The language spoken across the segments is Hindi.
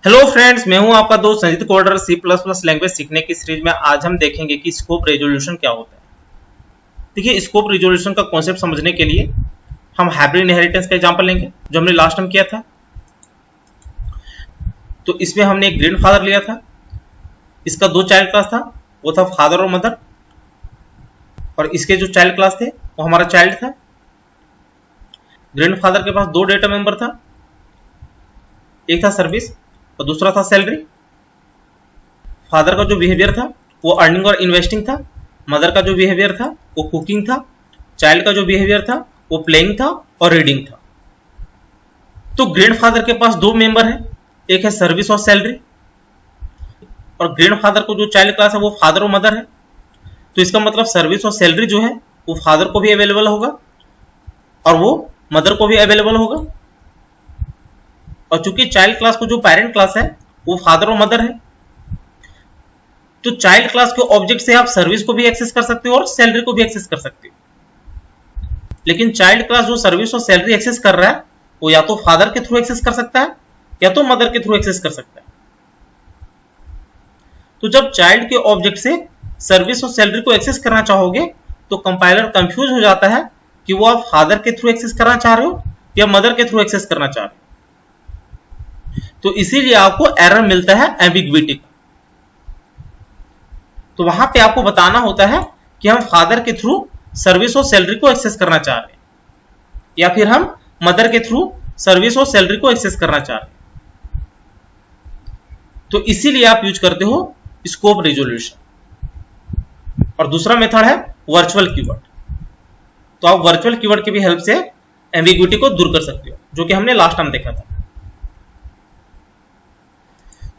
हेलो फ्रेंड्स, मैं हूं आपका दोस्त Sanjeet Coder. C plus plus language सीखने की सीरीज में आज हम देखेंगे कि स्कोप रेजोल्यूशन क्या होता है। देखिए, स्कोप रेजोल्यूशन का कॉन्सेप्ट समझने के लिए हम हाइब्रिड इनहेरिटेंस का एग्जांपल लेंगे जो हमने लास्ट टाइम किया था। तो इसमें हमने एक ग्रैंडफादर लिया था, इसका दो चाइल्ड क्लास था, वो था फादर और मदर, और इसके जो चाइल्ड क्लास थे वो हमारा चाइल्ड था। ग्रैंडफादर के पास दो डेटा मेंबर था, एक था सर्विस और दूसरा था सैलरी। फादर का जो बिहेवियर था वो अर्निंग और इन्वेस्टिंग था, मदर का जो बिहेवियर था वो कुकिंग था, चाइल्ड का जो बिहेवियर था वो प्लेइंग था और रीडिंग था। तो ग्रैंडफादर के पास दो मेंबर हैं, एक है सर्विस और सैलरी, और ग्रैंडफादर को जो चाइल्ड क्लास है वो फादर और मदर है। तो इसका मतलब सर्विस और सैलरी जो है वो फादर को भी अवेलेबल होगा और वो मदर को भी अवेलेबल होगा। और चूंकि चाइल्ड क्लास को जो पेरेंट क्लास है वो फादर और मदर है, तो चाइल्ड क्लास के ऑब्जेक्ट से आप सर्विस को भी एक्सेस कर सकते हो और सैलरी को भी एक्सेस कर सकते हो। लेकिन चाइल्ड क्लास जो सर्विस और सैलरी एक्सेस कर रहा है वो या तो फादर के थ्रू एक्सेस कर सकता है या तो मदर के थ्रू एक्सेस कर सकता है। तो जब चाइल्ड के ऑब्जेक्ट से सर्विस और सैलरी को एक्सेस करना चाहोगे तो कंपाइलर कंफ्यूज हो जाता है कि वो आप फादर के थ्रू एक्सेस करना चाह रहे हो या मदर के थ्रू एक्सेस करना चाह रहे हो। तो इसीलिए आपको एरर मिलता है एम्बिग्विटी का। तो वहां पे आपको बताना होता है कि हम फादर के थ्रू सर्विस और सैलरी को एक्सेस करना चाह रहे हैं या फिर हम मदर के थ्रू सर्विस और सैलरी को एक्सेस करना चाह रहे हैं। तो इसीलिए आप यूज करते हो स्कोप रेजोल्यूशन। और दूसरा मेथड है वर्चुअल कीवर्ड। तो आप वर्चुअल कीवर्ड की भी हेल्प से एम्बिग्विटी को दूर कर सकते हो, जो कि हमने लास्ट टाइम देखा था।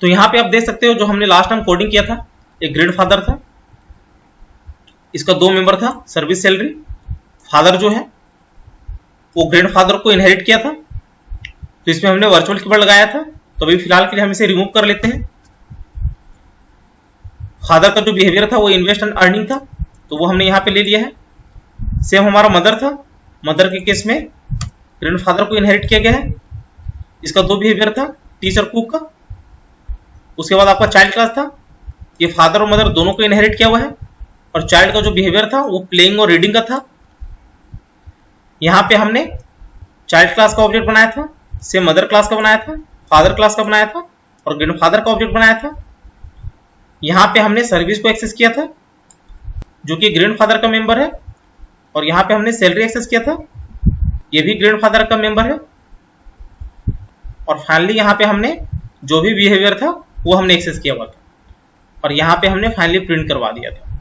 तो यहां पे आप देख सकते हो जो हमने लास्ट टाइम कोडिंग किया था, एक ग्रैंडफादर था, इसका दो मेंबर था सर्विस सैलरी। फादर जो है वो ग्रैंडफादर को इनहेरिट किया था, तो इसमें हमने वर्चुअल कीवर्ड लगाया था। तो अभी फिलहाल के लिए हम इसे रिमूव कर लेते हैं। फादर का जो बिहेवियर था वो इन्वेस्ट एंड अर्निंग था, तो वो हमने यहां पे ले लिया है। सेम हमारा मदर था, मदर के केस में ग्रैंडफादर को इनहेरिट किया गया है, इसका दो बिहेवियर था टीचर कुक का। उसके बाद आपका चाइल्ड क्लास था, ये फादर और मदर दोनों को इनहेरिट किया हुआ है, और चाइल्ड का जो बिहेवियर था वो प्लेइंग और रीडिंग का था। यहां पे हमने चाइल्ड क्लास का ऑब्जेक्ट बनाया था, सेम मदर क्लास का बनाया था, फादर क्लास का बनाया था और ग्रैंडफादर का ऑब्जेक्ट बनाया था। यहां पे हमने सर्विस को एक्सेस किया था जो कि ग्रैंडफादर का मेंबर है, और यहां पे हमने सैलरी एक्सेस किया था, ये भी ग्रैंडफादर का मेंबर है। और फाइनली यहां पे हमने जो भी बिहेवियर था वो हमने एक्सेस किया हुआ था, और यहां पे हमने फाइनली प्रिंट करवा दिया था।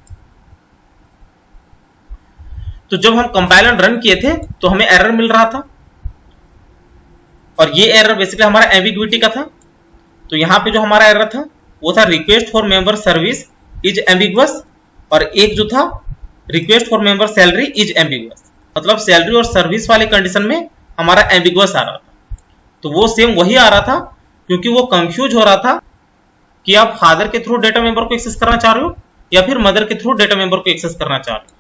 तो जब हम कंपाइलर रन किए थे तो हमें एरर मिल रहा था, और ये एरर बेसिकली हमारा एम्बिग्विटी का था। तो यहां पे जो हमारा एरर था वो था request for member service is ambiguous, और एक जो था request for member salary is ambiguous. मतलब सैलरी और सर्विस वाले कंडीशन में हमारा एम्बिगुअस आ रहा था। तो वो सेम वही आ रहा था क्योंकि वो कंफ्यूज हो रहा था कि आप फादर के थ्रू डेटा मेंबर को एक्सेस करना चाह रहे हो या फिर मदर के थ्रू डेटा मेंबर को एक्सेस करना चाह रहे हो।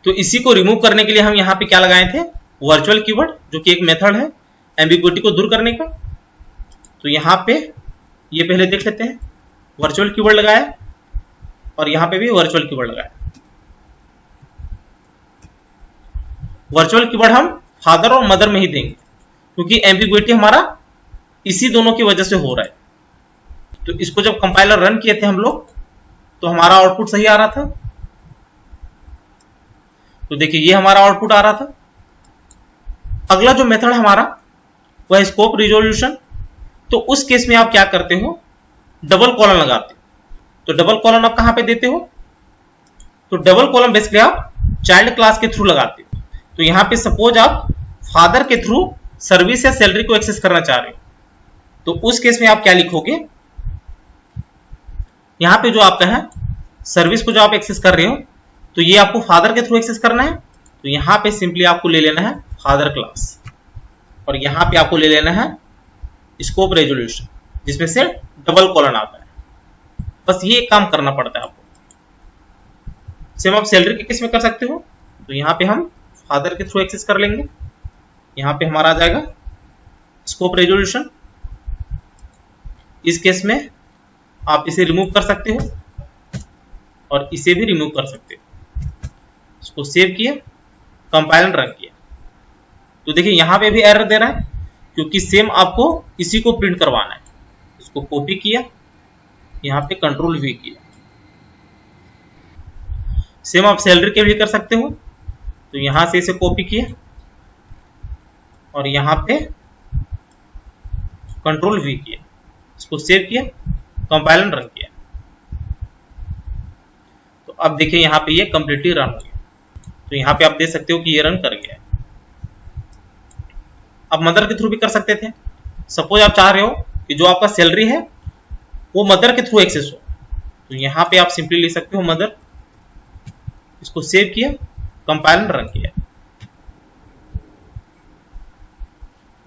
तो इसी को रिमूव करने के लिए हम यहां पे क्या लगाए थे, वर्चुअल कीवर्ड, जो कि एक मेथड है एम्बिग्विटी को दूर करने का। तो यहां पे ये पहले देख लेते हैं, वर्चुअल कीवर्ड लगाया और यहां पे भी वर्चुअल कीवर्ड लगाया। वर्चुअल कीवर्ड हम फादर और मदर में ही देंगे क्योंकि एम्बिग्विटी हमारा इसी दोनों की वजह से हो रहा है। तो इसको जब कंपाइलर रन किए थे हम लोग तो हमारा आउटपुट सही आ रहा था। तो देखिए ये हमारा आउटपुट आ रहा था। अगला जो मेथड हमारा वह स्कोप रिजोल्यूशन। तो उस केस में आप क्या करते हो, डबल कॉलम लगाते हो। तो डबल कॉलम आप कहां पे देते हो, तो डबल कॉलम बेसिकली आप चाइल्ड क्लास के थ्रू लगाते हो। तो यहां पे सपोज आप फादर के थ्रू सर्विस या सैलरी को एक्सेस करना चाह रहे हो, तो उस केस में आप क्या लिखोगे, यहां पे जो आपका है सर्विस को जो आप एक्सेस कर रहे हो तो ये आपको फादर के थ्रू एक्सेस करना है। तो यहां पे सिंपली आपको ले लेना है फादर क्लास, और यहां पे आपको ले लेना है स्कोप रेजोल्यूशन जिसमें से डबल कॉलन आता है। बस ये काम करना पड़ता है आपको। सेम आप सैलरी के केस में कर सकते हो। तो यहां पे हम फादर के थ्रू एक्सेस कर लेंगे, यहां पे हमारा आ जाएगा स्कोप रेजोल्यूशन, इस केस में आप इसे रिमूव कर सकते हो और इसे भी रिमूव कर सकते हो। इसको सेव किया, कंपाइल रन किया, तो देखिए यहां पे भी एरर दे रहा है क्योंकि सेम आपको इसी को प्रिंट करवाना है। इसको कॉपी किया, यहां पे कंट्रोल वी किया। सेम आप सैलरी के भी कर सकते हो, तो यहां से इसे कॉपी किया और यहां पे कंट्रोल वी किया, इसको सेव किया, कंपाइल रन किया। तो अब देखिए यहां पे ये कंप्लीटली रन हो गया। तो यहां पे आप देख सकते हो कि ये रन कर गया है। आप मदर के थ्रू भी कर सकते थे। सपोज आप चाह रहे हो कि जो आपका सैलरी है वो मदर के थ्रू एक्सेस हो, तो यहां पे आप सिंपली लिख सकते हो मदर, इसको सेव किया, कंपाइल रन किया।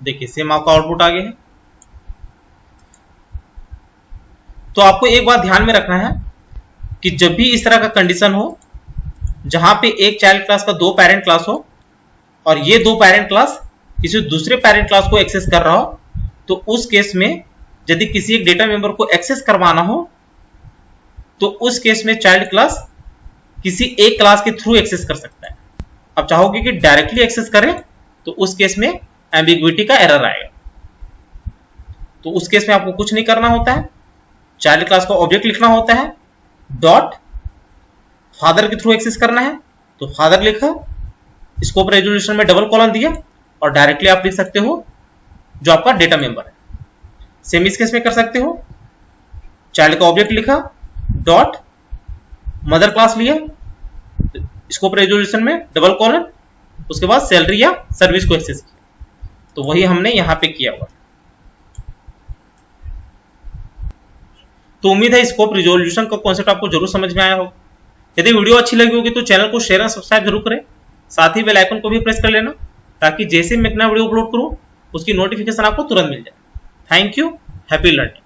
देखिए सेम आपका आउटपुट आ गया है। तो आपको एक बात ध्यान में रखना है कि जब भी इस तरह का कंडीशन हो जहां पे एक चाइल्ड क्लास का 2 पेरेंट क्लास हो और ये 2 पेरेंट क्लास किसी दूसरे पेरेंट क्लास को एक्सेस कर रहा हो, तो उस केस में यदि किसी एक डेटा मेंबर को एक्सेस करवाना हो तो उस केस में चाइल्ड क्लास किसी एक क्लास के थ्रू एक्सेस कर सकता है। अब चाहोगे कि डायरेक्टली एक्सेस करें तो उस केस में एम्बिग्विटी का एरर आएगा। तो उस केस में आपको कुछ नहीं करना होता है, चाइल्ड क्लास का ऑब्जेक्ट लिखना होता है, डॉट फादर के थ्रू एक्सेस करना है तो फादर लिखा, स्कोप रेजोल्यूशन में डबल कॉलन दिया और डायरेक्टली आप लिख सकते हो जो आपका डेटा मेंबर है। सेम इस केस में कर सकते हो, चाइल्ड का ऑब्जेक्ट लिखा, डॉट मदर क्लास लिया, स्कोप रेजोल्यूशन में डबल कॉलन, उसके बाद सैलरी या सर्विस को एक्सेस किया। तो वही हमने यहां पे किया हुआ। तो उम्मीद है स्कोप रिजोल्यूशन का कॉन्सेप्ट आपको जरूर समझ में आया होगा। यदि वीडियो अच्छी लगी होगी तो चैनल को शेयर और सब्सक्राइब जरूर करें, साथ ही बेल आइकन को भी प्रेस कर लेना ताकि जैसे मैं नया वीडियो अपलोड करूं उसकी नोटिफिकेशन आपको तुरंत मिल जाए। Thank you, happy learning.